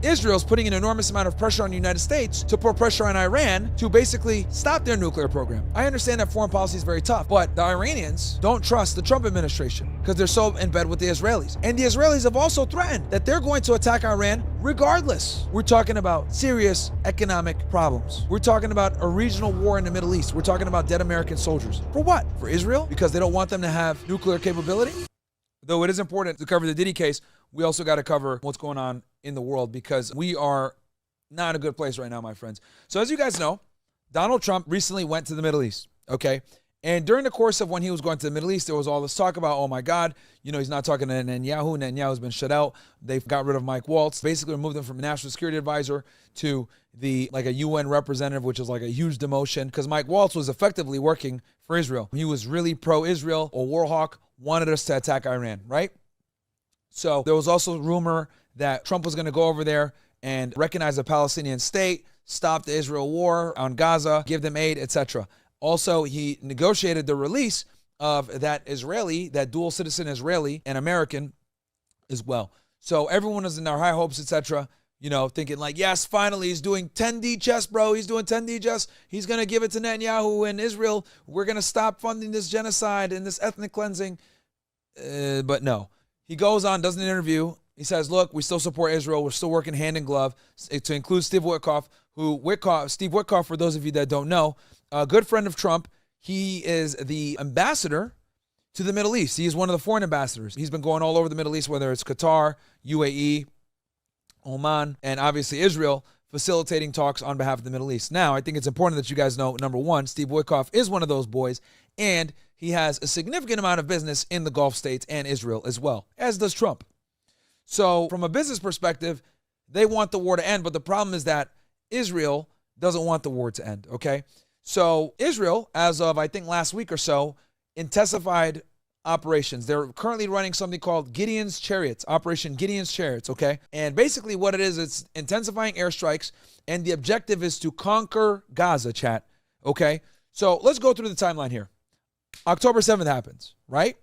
Israel's putting an enormous amount of pressure on the United States to put pressure on Iran to basically stop their nuclear program. I understand that foreign policy is very tough, but the Iranians don't trust the Trump administration because they're so in bed with the Israelis. And the Israelis have also threatened that they're going to attack Iran regardless. We're talking about serious economic problems. We're talking about a regional war in the Middle East. We're talking about dead American soldiers. For what? For Israel? Because they don't want them to have nuclear capability? Though it is important to cover the Diddy case, we also got to cover what's going on in the world because we are not in a good place right now, my friends. So as you guys know, Donald Trump recently went to the Middle East, okay? And during the course of when he was going to the Middle East, there was all this talk about, oh my God, he's not talking to Netanyahu. Netanyahu's been shut out. They've got rid of Mike Waltz, basically removed him from a national security advisor to a UN representative, which is like a huge demotion because Mike Waltz was effectively working for Israel. He was really pro-Israel, a war hawk, wanted us to attack Iran, right? So there was also rumor that Trump was going to go over there and recognize a Palestinian state, stop the Israel war on Gaza, give them aid, etc. Also, he negotiated the release of that dual citizen Israeli and American as well. So everyone was in their high hopes, etc., thinking like, yes, finally, he's doing 10D chess, bro. He's doing 10D chess. He's going to give it to Netanyahu and Israel. We're going to stop funding this genocide and this ethnic cleansing. But no. He goes on, does an interview. He says, look, we still support Israel. We're still working hand in glove, to include Steve Witkoff, Steve Witkoff, for those of you that don't know, a good friend of Trump. He is the ambassador to the Middle East. He is one of the foreign ambassadors. He's been going all over the Middle East, whether it's Qatar, UAE, Oman, and obviously Israel, facilitating talks on behalf of the Middle East. Now, I think it's important that you guys know, number one, Steve Witkoff is one of those boys, and he has a significant amount of business in the Gulf states and Israel as well, as does Trump. So from a business perspective, they want the war to end, but the problem is that Israel doesn't want the war to end, okay? So Israel, as of I think last week or so, intensified operations. They're currently running something called Gideon's Chariots, Operation Gideon's Chariots, okay? And basically what it is, it's intensifying airstrikes, and the objective is to conquer Gaza, chat, okay? So let's go through the timeline here. October 7th happens, right?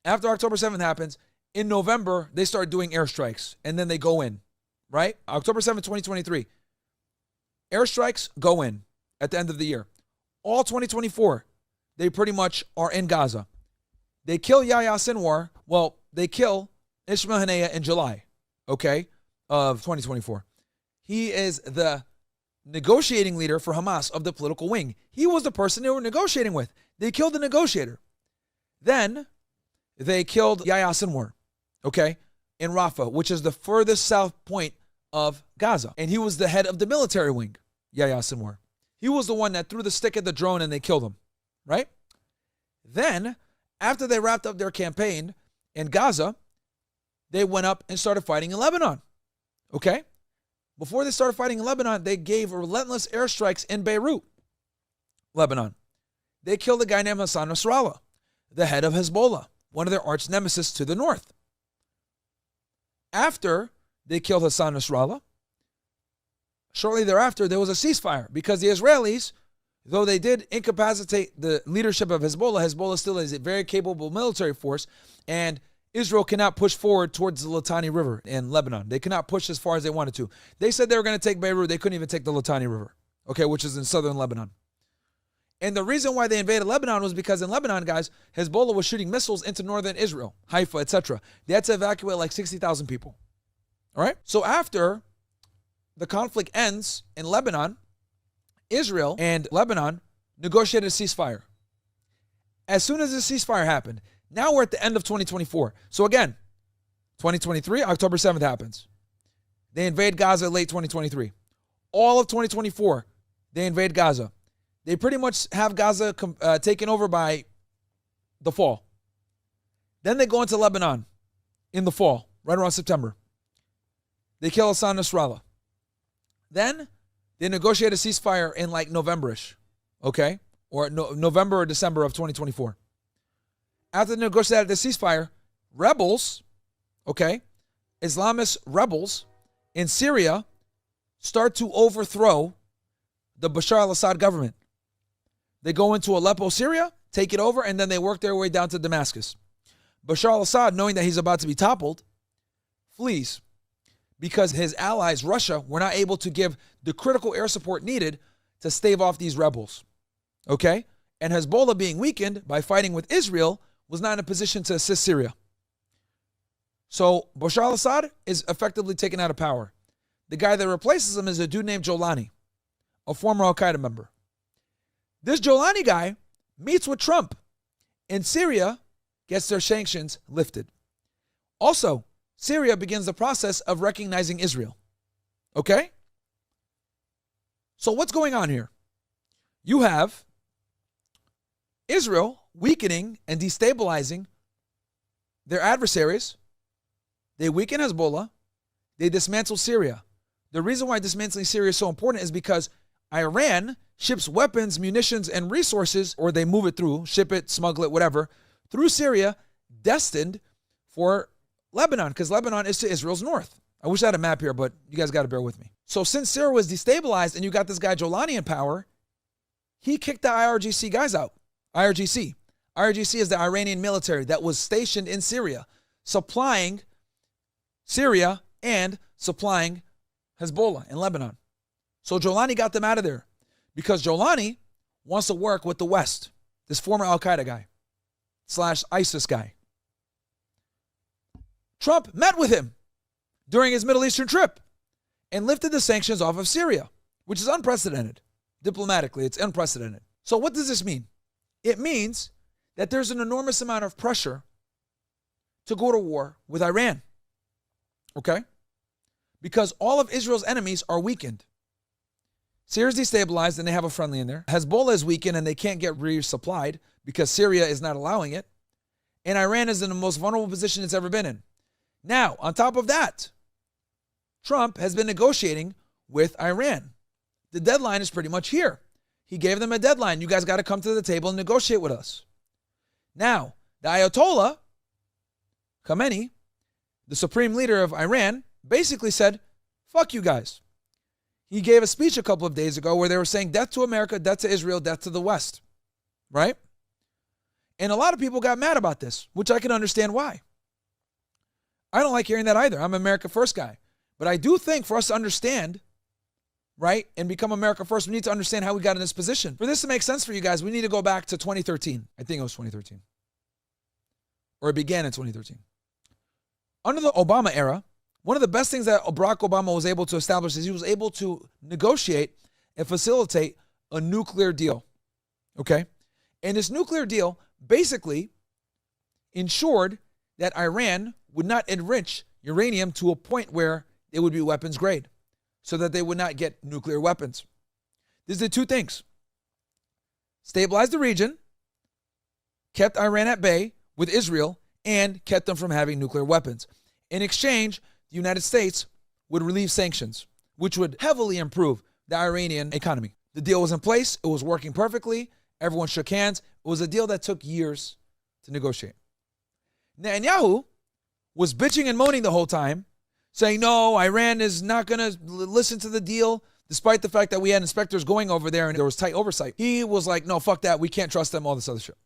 After October 7th happens, in November, they start doing airstrikes, and then they go in, right? October 7th, 2023. Airstrikes go in at the end of the year. All 2024, they pretty much are in Gaza. They kill Yahya Sinwar. Well, they kill Ismail Haniyeh in July, okay, of 2024. He is the negotiating leader for Hamas of the political wing. He was the person they were negotiating with. They killed the negotiator. Then they killed Yahya Sinwar, okay, in Rafah, which is the furthest south point of Gaza. And he was the head of the military wing, Yahya Sinwar. He was the one that threw the stick at the drone and they killed him, right? Then, after they wrapped up their campaign in Gaza, they went up and started fighting in Lebanon, okay? Before they started fighting in Lebanon, they gave relentless airstrikes in Beirut, Lebanon. They killed a guy named Hassan Nasrallah, the head of Hezbollah, one of their arch nemesis to the north. After they killed Hassan Nasrallah, shortly thereafter, there was a ceasefire because the Israelis, though they did incapacitate the leadership of Hezbollah, Hezbollah still is a very capable military force, and Israel cannot push forward towards the Litani River in Lebanon. They cannot push as far as they wanted to. They said they were going to take Beirut. They couldn't even take the Litani River, okay, which is in southern Lebanon. And the reason why they invaded Lebanon was because in Lebanon, guys, Hezbollah was shooting missiles into northern Israel, Haifa, etc. They had to evacuate like 60,000 people, all right? So after the conflict ends in Lebanon, Israel and Lebanon negotiated a ceasefire. As soon as the ceasefire happened, now we're at the end of 2024. So again, 2023, October 7th happens. They invade Gaza late 2023. All of 2024, they invade Gaza. They pretty much have Gaza taken over by the fall. Then they go into Lebanon in the fall, right around September. They kill Hassan Nasrallah. Then they negotiate a ceasefire in like November-ish, okay? Or November or December of 2024. After they negotiated the ceasefire, rebels, okay, Islamist rebels in Syria start to overthrow the Bashar al-Assad government. They go into Aleppo, Syria, take it over, and then they work their way down to Damascus. Bashar al-Assad, knowing that he's about to be toppled, flees. because his allies, Russia, were not able to give the critical air support needed to stave off these rebels. Okay? And Hezbollah, being weakened by fighting with Israel, was not in a position to assist Syria. So Bashar al-Assad is effectively taken out of power. The guy that replaces him is a dude named Jolani, a former Al-Qaeda member. This Jolani guy meets with Trump, and Syria gets their sanctions lifted. Also, Syria begins the process of recognizing Israel. Okay? So what's going on here? You have Israel weakening and destabilizing their adversaries. They weaken Hezbollah. They dismantle Syria. The reason why dismantling Syria is so important is because Iran ships weapons, munitions, and resources, or they move it through, ship it, smuggle it, whatever, through Syria, destined for Lebanon, because Lebanon is to Israel's north. I wish I had a map here, but you guys got to bear with me. So since Syria was destabilized and you got this guy Jolani in power, he kicked the IRGC guys out. IRGC. IRGC is the Iranian military that was stationed in Syria, supplying Syria and supplying Hezbollah in Lebanon. So Jolani got them out of there because Jolani wants to work with the West, this former Al-Qaeda guy / ISIS guy. Trump met with him during his Middle Eastern trip and lifted the sanctions off of Syria, which is unprecedented. Diplomatically, it's unprecedented. So what does this mean? It means that there's an enormous amount of pressure to go to war with Iran. Okay? Because all of Israel's enemies are weakened. Syria's destabilized and they have a friendly in there. Hezbollah is weakened and they can't get resupplied because Syria is not allowing it. And Iran is in the most vulnerable position it's ever been in. Now, on top of that, Trump has been negotiating with Iran. The deadline is pretty much here. He gave them a deadline. You guys got to come to the table and negotiate with us. Now, the Ayatollah Khamenei, the supreme leader of Iran, basically said, fuck you guys. He gave a speech a couple of days ago where they were saying death to America, death to Israel, death to the West. Right? And a lot of people got mad about this, which I can understand why. I don't like hearing that either. I'm an America First guy. But I do think for us to understand, right, and become America First, we need to understand how we got in this position. For this to make sense for you guys, we need to go back to 2013. I think it was 2013. Or it began in 2013. Under the Obama era, one of the best things that Barack Obama was able to establish is he was able to negotiate and facilitate a nuclear deal. Okay? And this nuclear deal basically ensured that Iran would not enrich uranium to a point where it would be weapons grade so that they would not get nuclear weapons. This did two things. Stabilized the region, kept Iran at bay with Israel, and kept them from having nuclear weapons. In exchange, the United States would relieve sanctions, which would heavily improve the Iranian economy. The deal was in place. It was working perfectly. Everyone shook hands. It was a deal that took years to negotiate. Netanyahu was bitching and moaning the whole time, saying, no, Iran is not going to listen to the deal, despite the fact that we had inspectors going over there and there was tight oversight. He was like, no, fuck that. We can't trust them, all this other shit.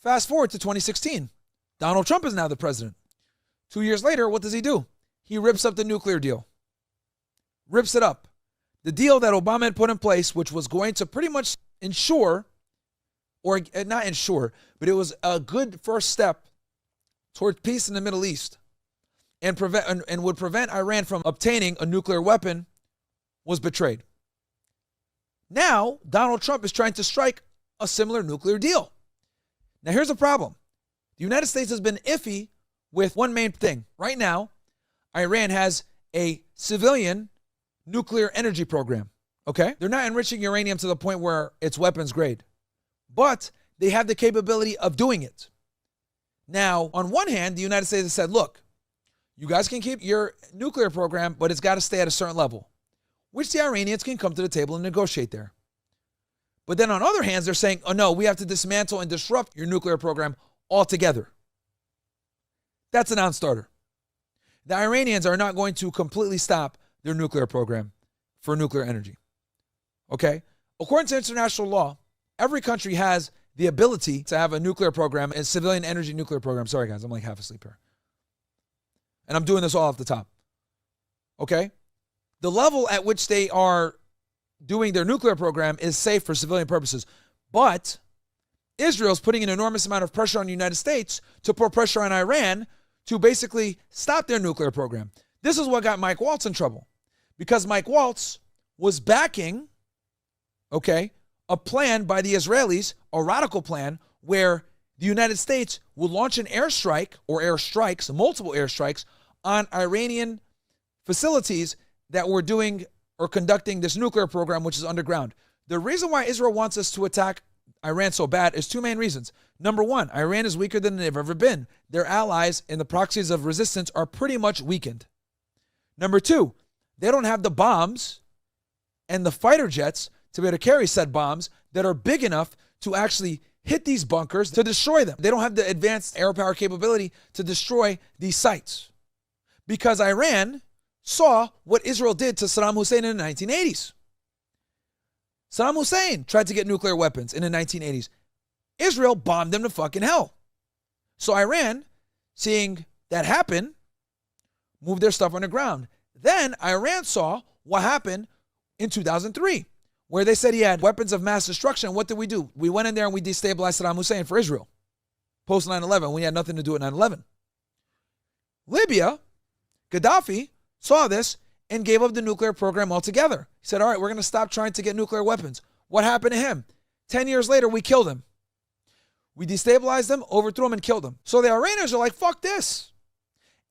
Fast forward to 2016. Donald Trump is now the president. 2 years later, what does he do? He rips up the nuclear deal. Rips it up. The deal that Obama had put in place, which was going to pretty much ensure, or not ensure, but it was a good first step toward peace in the Middle East and would prevent Iran from obtaining a nuclear weapon, was betrayed. Now, Donald Trump is trying to strike a similar nuclear deal. Now, here's the problem. The United States has been iffy with one main thing. Right now, Iran has a civilian nuclear energy program, okay? They're not enriching uranium to the point where it's weapons grade, but they have the capability of doing it. Now, on one hand, the United States has said, look, you guys can keep your nuclear program, but it's got to stay at a certain level, which the Iranians can come to the table and negotiate there. But then on other hands, they're saying, oh no, we have to dismantle and disrupt your nuclear program altogether. That's a non-starter. The Iranians are not going to completely stop their nuclear program for nuclear energy. Okay? According to international law, every country has the ability to have a nuclear program, a civilian energy nuclear program. Sorry guys, I'm like half asleep here. And I'm doing this all off the top. okay? The level at which they are doing their nuclear program is safe for civilian purposes. But Israel's putting an enormous amount of pressure on the United States to put pressure on Iran to basically stop their nuclear program. This is what got Mike Waltz in trouble, because Mike Waltz was backing, okay, a plan by the Israelis, a radical plan where the United States would launch an airstrike or airstrikes, multiple airstrikes, on Iranian facilities that were doing or conducting this nuclear program, which is underground. The reason why Israel wants us to attack Iran so bad is two main reasons. Number one, Iran is weaker than they've ever been. Their allies and the proxies of resistance are pretty much weakened. Number two, they don't have the bombs and the fighter jets to be able to carry said bombs that are big enough to actually hit these bunkers to destroy them. They don't have the advanced air power capability to destroy these sites, because Iran saw what Israel did to Saddam Hussein in the 1980s. Saddam Hussein tried to get nuclear weapons in the 1980s. Israel bombed them to fucking hell. So Iran, seeing that happen, moved their stuff underground. Then Iran saw what happened in 2003, where they said he had weapons of mass destruction. What did we do? We went in there and we destabilized Saddam Hussein for Israel. Post 9/11, we had nothing to do with 9/11. Libya, Gaddafi, saw this and gave up the nuclear program altogether. He said, all right, we're going to stop trying to get nuclear weapons. What happened to him? 10 years later, we killed him. We destabilized him, overthrew him, and killed him. So the Iranians are like, fuck this.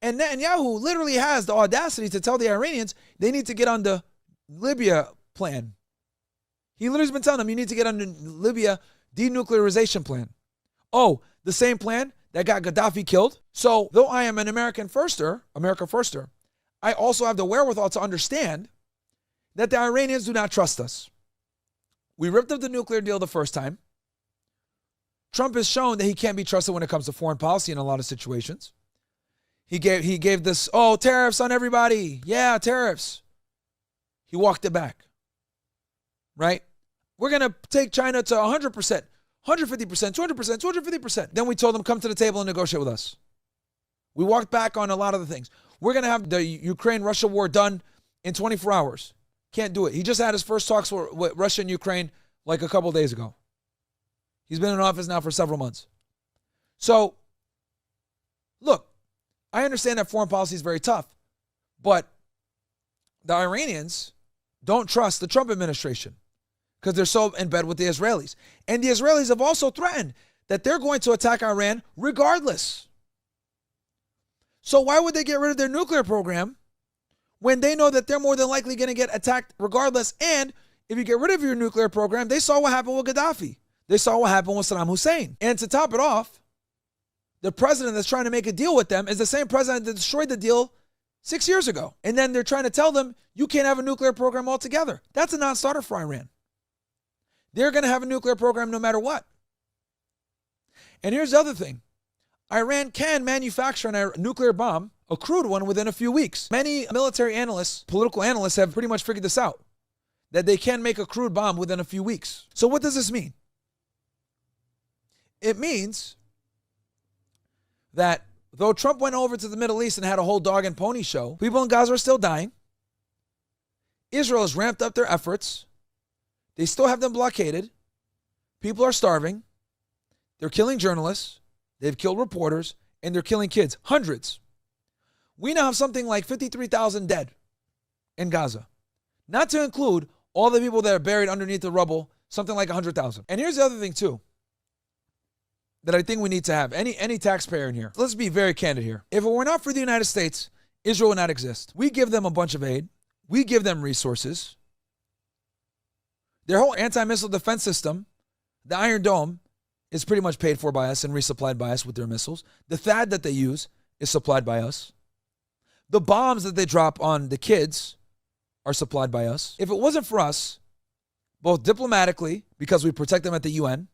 And Netanyahu literally has the audacity to tell the Iranians they need to get on the Libya plan. He literally has been telling them, you need to get on the Libya denuclearization plan. Oh, the same plan that got Gaddafi killed? So though I am an America firster, I also have the wherewithal to understand that the Iranians do not trust us. We ripped up the nuclear deal the first time. Trump has shown that he can't be trusted when it comes to foreign policy in a lot of situations. He gave this, oh, tariffs on everybody. Yeah, tariffs. He walked it back, right? We're going to take China to 100%, 150%, 200%, 250%. Then we told them, come to the table and negotiate with us. We walked back on a lot of the things. We're going to have the Ukraine-Russia war done in 24 hours. Can't do it. He just had his first talks with Russia and Ukraine like a couple days ago. He's been in office now for several months. So, look, I understand that foreign policy is very tough, but the Iranians don't trust the Trump administration because they're so in bed with the Israelis. And the Israelis have also threatened that they're going to attack Iran regardless. So why would they get rid of their nuclear program when they know that they're more than likely going to get attacked regardless? And if you get rid of your nuclear program, they saw what happened with Gaddafi. They saw what happened with Saddam Hussein. And to top it off, the president that's trying to make a deal with them is the same president that destroyed the deal 6 years ago. And then they're trying to tell them, you can't have a nuclear program altogether. That's a non-starter for Iran. They're going to have a nuclear program no matter what. And here's the other thing. Iran can manufacture a nuclear bomb, a crude one, within a few weeks. Many military analysts, political analysts have pretty much figured this out, that they can make a crude bomb within a few weeks. So what does this mean? It means that though Trump went over to the Middle East and had a whole dog and pony show, people in Gaza are still dying. Israel has ramped up their efforts. They still have them blockaded. People are starving. They're killing journalists. They've killed reporters. And they're killing kids. Hundreds. We now have something like 53,000 dead in Gaza. Not to include all the people that are buried underneath the rubble, something like 100,000. And here's the other thing too that I think we need to have. Any taxpayer in here. Let's be very candid here. If it were not for the United States, Israel would not exist. We give them a bunch of aid. We give them resources. Their whole anti-missile defense system, the Iron Dome, is pretty much paid for by us and resupplied by us with their missiles. The THAAD that they use is supplied by us. The bombs that they drop on the kids are supplied by us. If it wasn't for us, both diplomatically, because we protect them at the UN,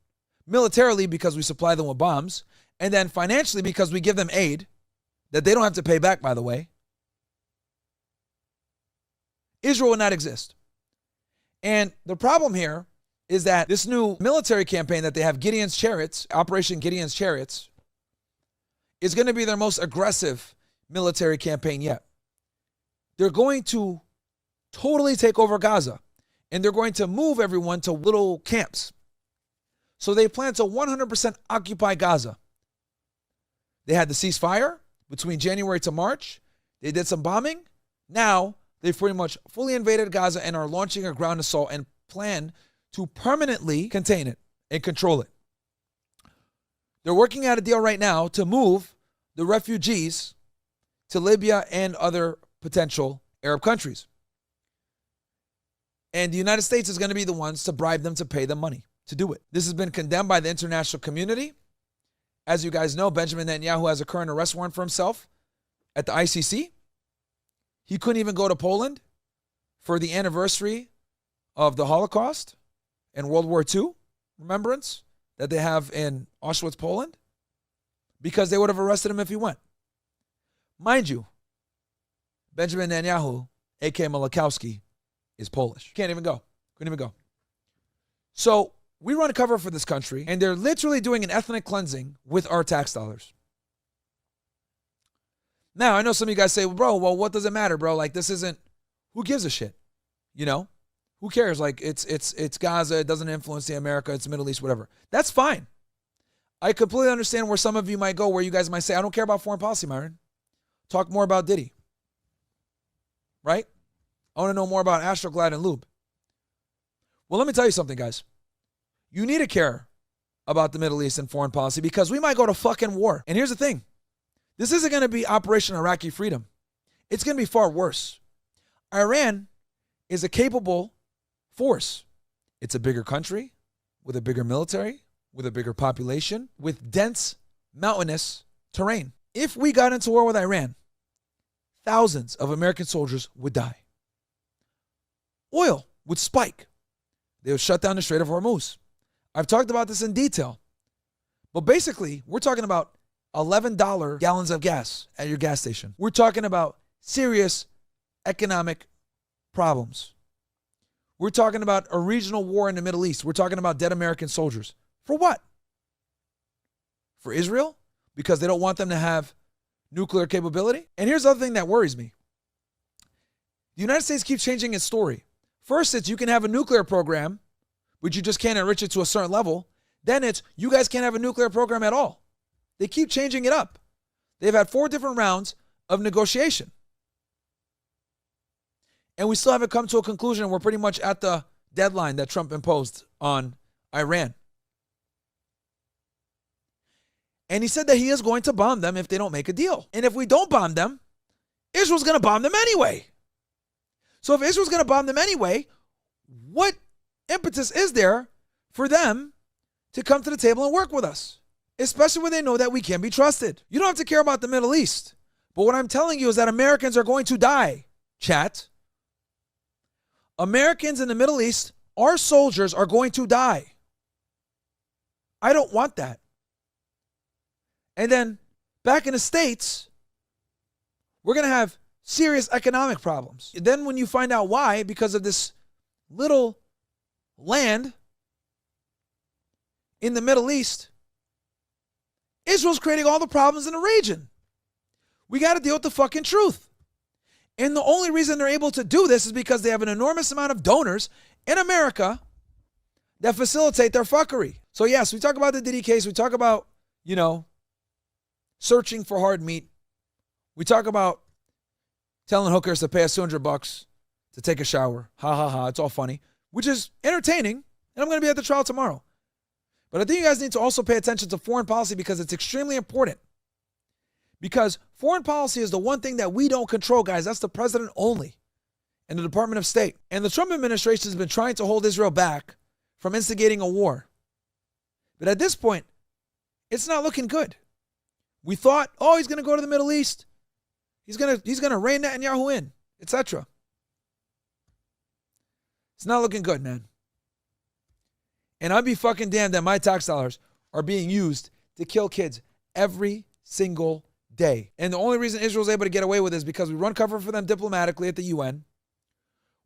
militarily, because we supply them with bombs, and then financially, because we give them aid that they don't have to pay back, by the way, Israel would not exist. And the problem here is that this new military campaign that they have, Gideon's Chariots, Operation Gideon's Chariots, is going to be their most aggressive military campaign yet. they're going to totally take over Gaza, and they're going to move everyone to little camps. So they plan to 100% occupy Gaza. They had the ceasefire between January to March. They did some bombing. Now they've pretty much fully invaded Gaza and are launching a ground assault and plan to permanently contain it and control it. They're working out a deal right now to move the refugees to Libya and other potential Arab countries. And the United States is going to be the ones to bribe them to pay them money to do it. This has been condemned by the international community. As you guys know, Benjamin Netanyahu has a current arrest warrant for himself at the ICC. He couldn't even go to Poland for the anniversary of the Holocaust and World War II remembrance that they have in Auschwitz, Poland, because they would have arrested him if he went. Mind you, Benjamin Netanyahu, a.k.a. Malachowski, is Polish. Can't even go. Couldn't even go. So we run cover for this country, and they're literally doing an ethnic cleansing with our tax dollars. Now, I know some of you guys say, bro, well, what does it matter, bro? Like, this isn't, who gives a shit? You know? Who cares? Like, it's Gaza. It doesn't influence the America. It's Middle East, whatever. That's fine. I completely understand where some of you might go, where you guys might say, I don't care about foreign policy, Myron. Talk more about Diddy. Right? I want to know more about Astroglide and Lube. Well, let me tell you something, guys. You need to care about the Middle East and foreign policy because we might go to fucking war. And here's the thing. This isn't going to be Operation Iraqi Freedom. It's going to be far worse. Iran is a capable force. It's a bigger country with a bigger military, with a bigger population, with dense mountainous terrain. If we got into war with Iran, thousands of American soldiers would die. Oil would spike. They would shut down the Strait of Hormuz. I've talked about this in detail. But basically, we're talking about $11 gallons of gas at your gas station. We're talking about serious economic problems. We're talking about a regional war in the Middle East. We're talking about dead American soldiers. For what? For Israel? Because they don't want them to have nuclear capability? And here's the other thing that worries me. The United States keeps changing its story. First, it's you can have a nuclear program, but you just can't enrich it to a certain level. Then it's you guys can't have a nuclear program at all. They keep changing it up. They've had 4 different rounds of negotiation. And we still haven't come to a conclusion. We're pretty much at the deadline that Trump imposed on Iran. And he said that he is going to bomb them if they don't make a deal. And if we don't bomb them, Israel's going to bomb them anyway. So if Israel's going to bomb them anyway, what impetus is there for them to come to the table and work with us? Especially when they know that we can be trusted. You don't have to care about the Middle East. But what I'm telling you is that Americans are going to die, chat. Americans in the Middle East, our soldiers are going to die. I don't want that. And then back in the States, we're going to have serious economic problems. Then when you find out why, because of this little land in the Middle East, Israel's creating all the problems in the region. We got to deal with the fucking truth. And the only reason they're able to do this is because they have an enormous amount of donors in America that facilitate their fuckery. So yes, we talk about the Diddy case. We talk about, searching for hard meat. We talk about telling hookers to pay us $200 to take a shower. Ha ha ha. It's all funny, which is entertaining. And I'm going to be at the trial tomorrow. But I think you guys need to also pay attention to foreign policy because it's extremely important. Because foreign policy is the one thing that we don't control, guys. That's the president only and the Department of State. And the Trump administration has been trying to hold Israel back from instigating a war. But at this point, it's not looking good. We thought, he's going to go to the Middle East. He's going to rein Netanyahu in, etc. It's not looking good, man. And I'd be fucking damned that my tax dollars are being used to kill kids every single day. And the only reason Israel's able to get away with it is because we run cover for them diplomatically at the UN.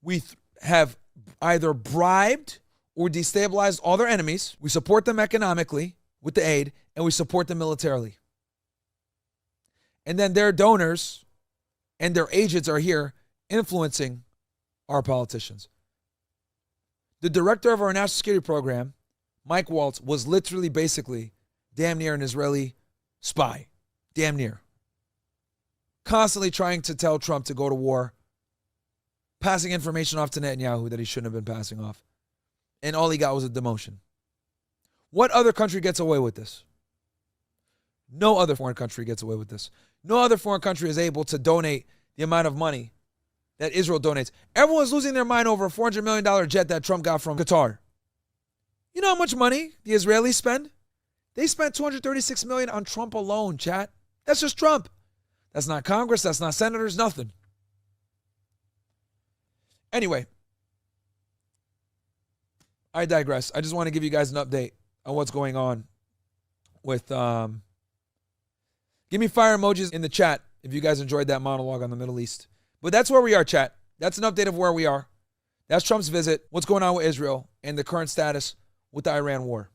We have either bribed or destabilized all their enemies. We support them economically with the aid, and we support them militarily. And then their donors and their agents are here influencing our politicians. The director of our national security program, Mike Waltz, was literally basically damn near an Israeli spy. Damn near. Constantly trying to tell Trump to go to war, passing information off to Netanyahu that he shouldn't have been passing off. And all he got was a demotion. What other country gets away with this? No other foreign country gets away with this. No other foreign country is able to donate the amount of money that Israel donates. Everyone's losing their mind over a $400 million jet that Trump got from Qatar. You know how much money the Israelis spend? They spent $236 million on Trump alone, chat. That's just Trump. That's not Congress. That's not senators. Nothing. Anyway, I digress. I just want to give you guys an update on what's going on with... Give me fire emojis in the chat if you guys enjoyed that monologue on the Middle East. But that's where we are, chat. That's an update of where we are. That's Trump's visit, what's going on with Israel, and the current status with the Iran war.